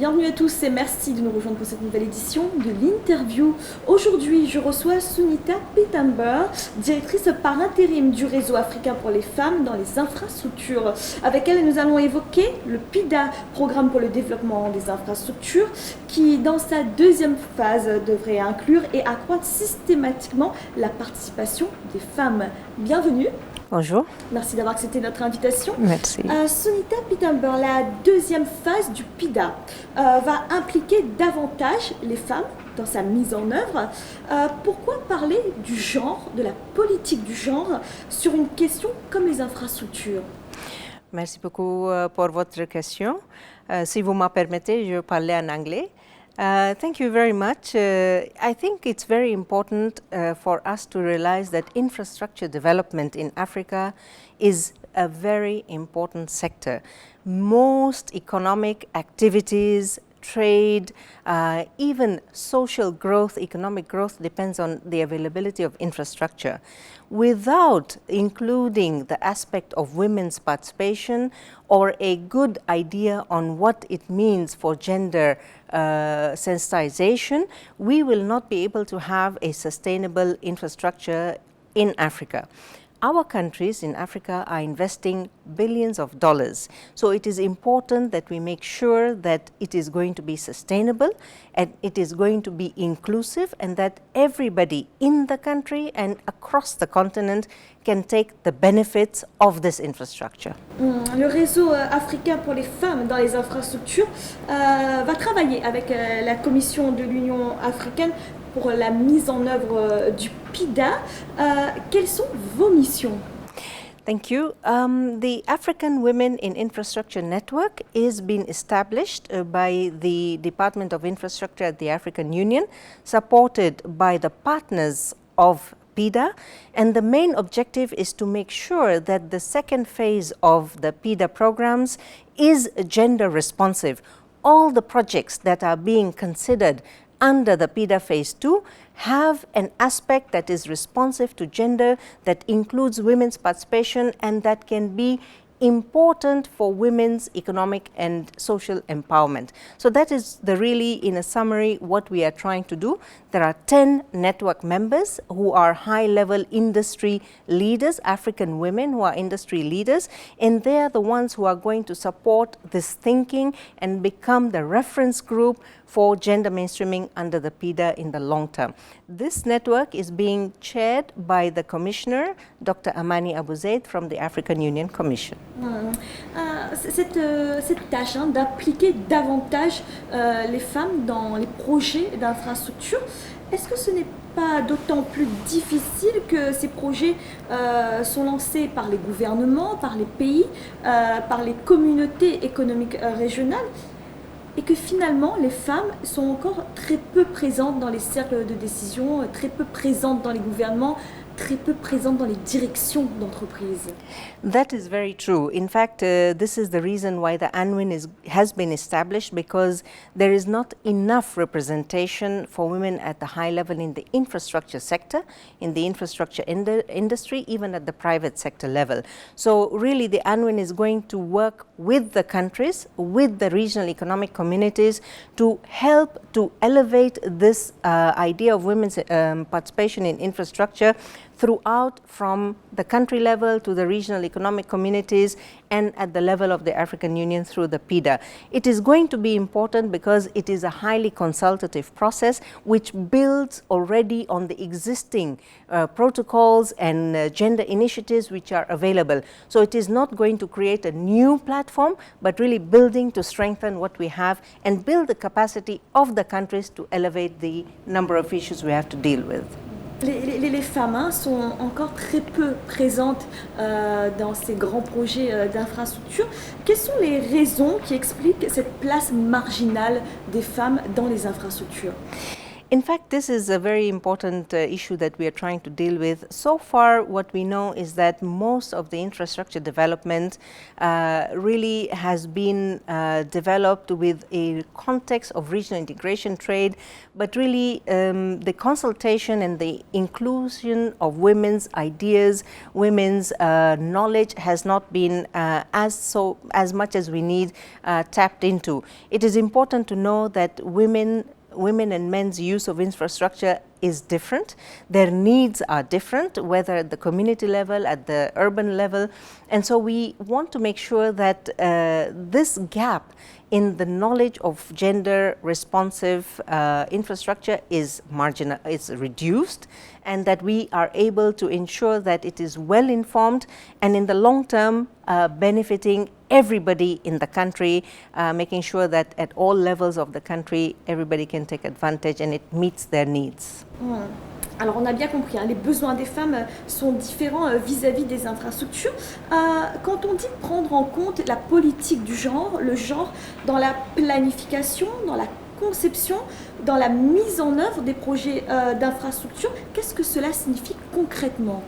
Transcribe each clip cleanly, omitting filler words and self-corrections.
Bienvenue à tous et merci de nous rejoindre pour cette nouvelle édition de l'interview. Aujourd'hui, je reçois Sunita Pieterboer, directrice par intérim du réseau africain pour les femmes dans les infrastructures. Avec elle, nous allons évoquer le PIDA, Programme pour le développement des infrastructures, qui, dans sa deuxième phase, devrait inclure et accroître systématiquement la participation des femmes. Bienvenue. Bonjour. Merci d'avoir accepté notre invitation. Merci. Sunita Pieterboer, la deuxième phase du PIDA va impliquer davantage les femmes dans sa mise en œuvre. Pourquoi parler du genre, de la politique du genre, sur une question comme les infrastructures? Merci beaucoup pour votre question. Si vous me permettez, je vais parler en anglais. Thank you very much. I think it's very important for us to realize that infrastructure development in Africa is a very important sector. Most economic activities, trade, even social growth, economic growth depends on the availability of infrastructure. Without including the aspect of women's participation or a good idea on what it means for gender sensitization, we will not be able to have a sustainable infrastructure in Africa. Our countries in Africa are investing billions of dollars. So it is important that we make sure that it is going to be sustainable and it is going to be inclusive and that everybody in the country and across the continent can take the benefits of this infrastructure. Le réseau africain pour les femmes dans les infrastructures va travailler avec la Commission de l'Union africaine pour la mise en œuvre du PIDA. Quelles sont vos missions? Thank you. The African Women in Infrastructure Network is being established by the Department of Infrastructure at the African Union, supported by the partners of PIDA, and the main objective is to make sure that the second phase of the PIDA programs is gender responsive. All the projects that are being considered under the PIDA Phase 2 have an aspect that is responsive to gender, that includes women's participation, and that can be important for women's economic and social empowerment. So that is really, in a summary, what we are trying to do. There are 10 network members who are high-level industry leaders, African women who are industry leaders, and they are the ones who are going to support this thinking and become the reference group for gender mainstreaming under the PIDA in the long term. This network is being chaired by the Commissioner, Dr. Amani Abuzaid from the African Union Commission. Cette tâche d'impliquer davantage les femmes dans les projets d'infrastructure, est-ce que ce n'est pas d'autant plus difficile que ces projets sont lancés par les gouvernements, par les pays, par les communautés économiques régionales, et que finalement les femmes sont encore très peu présentes dans les cercles de décision, très peu présentes dans les gouvernements, très peu présentes dans les directions d'entreprises? That is very true. In fact, this is the reason why the ANWIN has been established, because there is not enough representation for women at the high level in the infrastructure sector, in the infrastructure industry, even at the private sector level. So really the ANWIN is going to work with the countries, with the regional economic communities to help to elevate this idea of women's participation in infrastructure throughout, from the country level to the regional economic communities and at the level of the African Union through the PIDA. It is going to be important because it is a highly consultative process which builds already on the existing protocols and gender initiatives which are available. So it is not going to create a new platform, but really building to strengthen what we have and build the capacity of the countries to elevate the number of issues we have to deal with. Les femmes sont encore très peu présentes dans ces grands projets d'infrastructure. Quelles sont les raisons qui expliquent cette place marginale des femmes dans les infrastructures? In fact, this is a very important issue that we are trying to deal with. So far, what we know is that most of the infrastructure development really has been developed with a context of regional integration trade, but really the consultation and the inclusion of women's ideas, women's knowledge has not been as much as we need tapped into. It is important to know that women and men's use of infrastructure is different. Their needs are different, whether at the community level, at the urban level. And so we want to make sure that this gap in the knowledge of gender responsive infrastructure is reduced, and that we are able to ensure that it is well informed and in the long term benefiting everybody in the country, making sure that at all levels of the country everybody can take advantage and it meets their needs. Alors on a bien compris, hein, les besoins des femmes sont différents vis-à-vis des infrastructures. Quand on dit prendre en compte la politique du genre, le genre dans la planification, dans la conception, dans la mise en œuvre des projets d'infrastructure, qu'est-ce que cela signifie concrètement?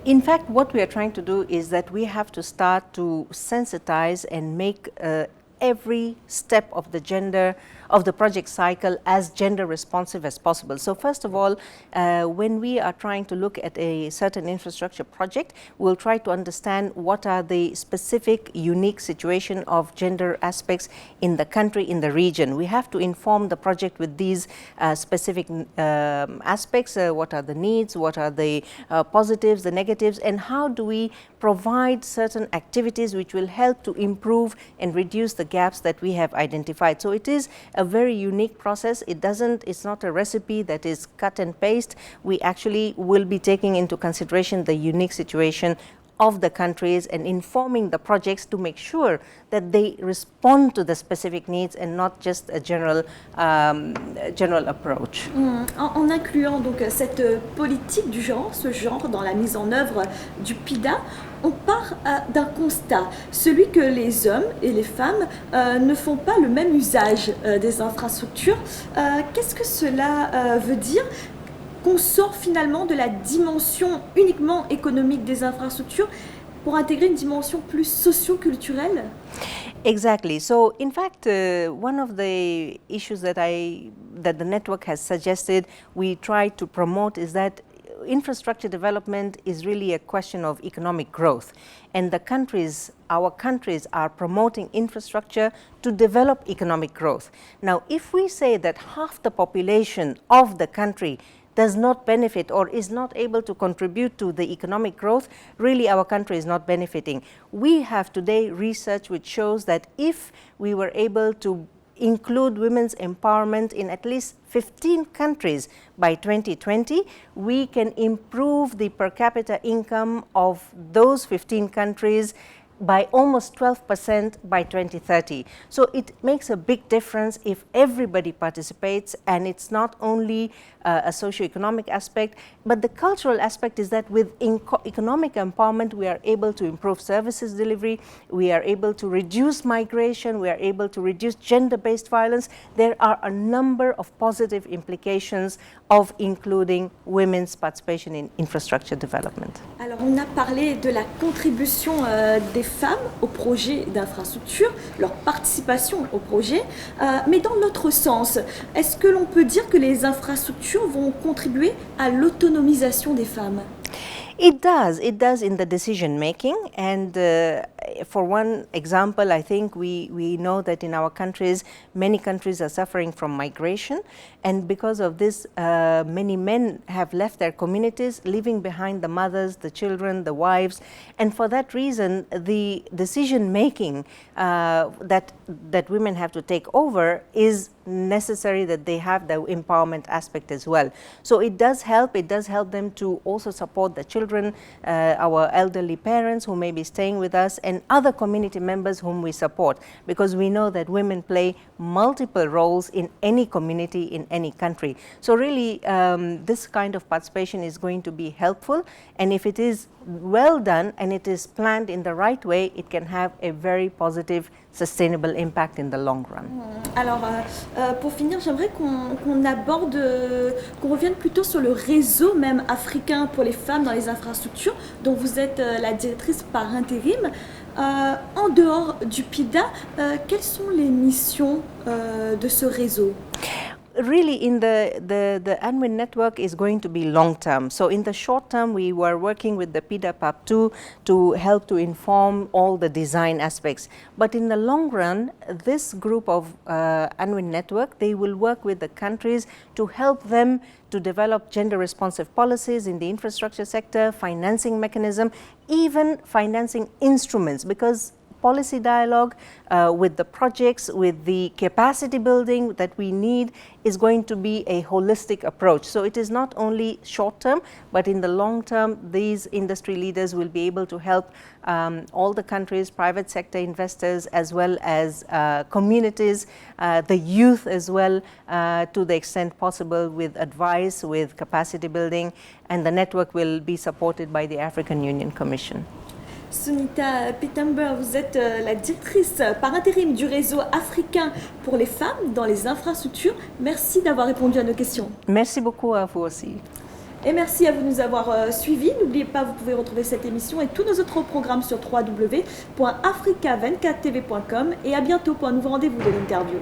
In fact, what we are trying to do is that we have to start to sensitize and make every step of the project cycle as gender responsive as possible. So first of all, when we are trying to look at a certain infrastructure project, we'll try to understand what are the specific unique situation of gender aspects in the country, in the region. We have to inform the project with these specific aspects. What are the needs, what are the positives, the negatives, and how do we provide certain activities which will help to improve and reduce the gaps that we have identified. So it is a very unique process. It's not a recipe that is cut and paste. We actually will be taking into consideration the unique situation of the countries and informing the projects to make sure that they respond to the specific needs and not just a general approach. En incluant donc cette politique du genre, ce genre dans la mise en œuvre du PIDA, on part d'un constat, celui que les hommes et les femmes ne font pas le même usage des infrastructures. Qu'est-ce que cela veut dire? Qu'on sort finalement de la dimension uniquement économique des infrastructures pour intégrer une dimension plus socio-culturelle? Exactly. So in fact, one of the issues that the network has suggested we try to promote is that infrastructure development is really a question of economic growth, and our countries are promoting infrastructure to develop economic growth. Now, if we say that half the population of the country does not benefit or is not able to contribute to the economic growth, really our country is not benefiting. We have today research which shows that if we were able to include women's empowerment in at least 15 countries by 2020, we can improve the per capita income of those 15 countries by almost 12% by 2030. So it makes a big difference if everybody participates, and it's not only a socio-economic aspect, but the cultural aspect is that with economic empowerment we are able to improve services delivery, we are able to reduce migration, we are able to reduce gender-based violence. There are a number of positive implications of including women's participation in infrastructure development. Alors on a parlé de la contribution des femmes au projet d'infrastructure, leur participation au projet, mais dans l'autre sens, est-ce que l'on peut dire que les infrastructures vont contribuer à l'autonomisation des femmes? It does in the decision making, and for one example, I think we know that in our countries, many countries are suffering from migration, and because of this, many men have left their communities, leaving behind the mothers, the children, the wives, and for that reason, the decision making that women have to take over is necessary, that they have the empowerment aspect as well. So it does help them to also support the children, our elderly parents who may be staying with us, and other community members whom we support, because we know that women play multiple roles in any community, in any country. So really this kind of participation is going to be helpful, and if it is well done and it is planned in the right way, it can have a very positive sustainable impact in the long run. Alors, pour finir, j'aimerais qu'on aborde, qu'on revienne plutôt sur le réseau même africain pour les femmes dans les infrastructures, dont vous êtes la directrice par intérim. En dehors du PIDA, quelles sont les missions de ce réseau? Really, in the UNWIN network is going to be long term. So in the short term, we were working with the PIDA PAP2 to help to inform all the design aspects. But in the long run, this group of UNWIN network, they will work with the countries to help them to develop gender responsive policies in the infrastructure sector, financing mechanism, even financing instruments, because policy dialogue with the projects, with the capacity building that we need is going to be a holistic approach. So it is not only short term, but in the long term, these industry leaders will be able to help all the countries, private sector investors, as well as communities, the youth as well, to the extent possible with advice, with capacity building, and the network will be supported by the African Union Commission. Sunita Pitamber, vous êtes la directrice par intérim du réseau africain pour les femmes dans les infrastructures. Merci d'avoir répondu à nos questions. Merci beaucoup à vous aussi. Et merci à vous de nous avoir suivis. N'oubliez pas, vous pouvez retrouver cette émission et tous nos autres programmes sur www.africa24tv.com et à bientôt pour un nouveau rendez-vous de l'interview.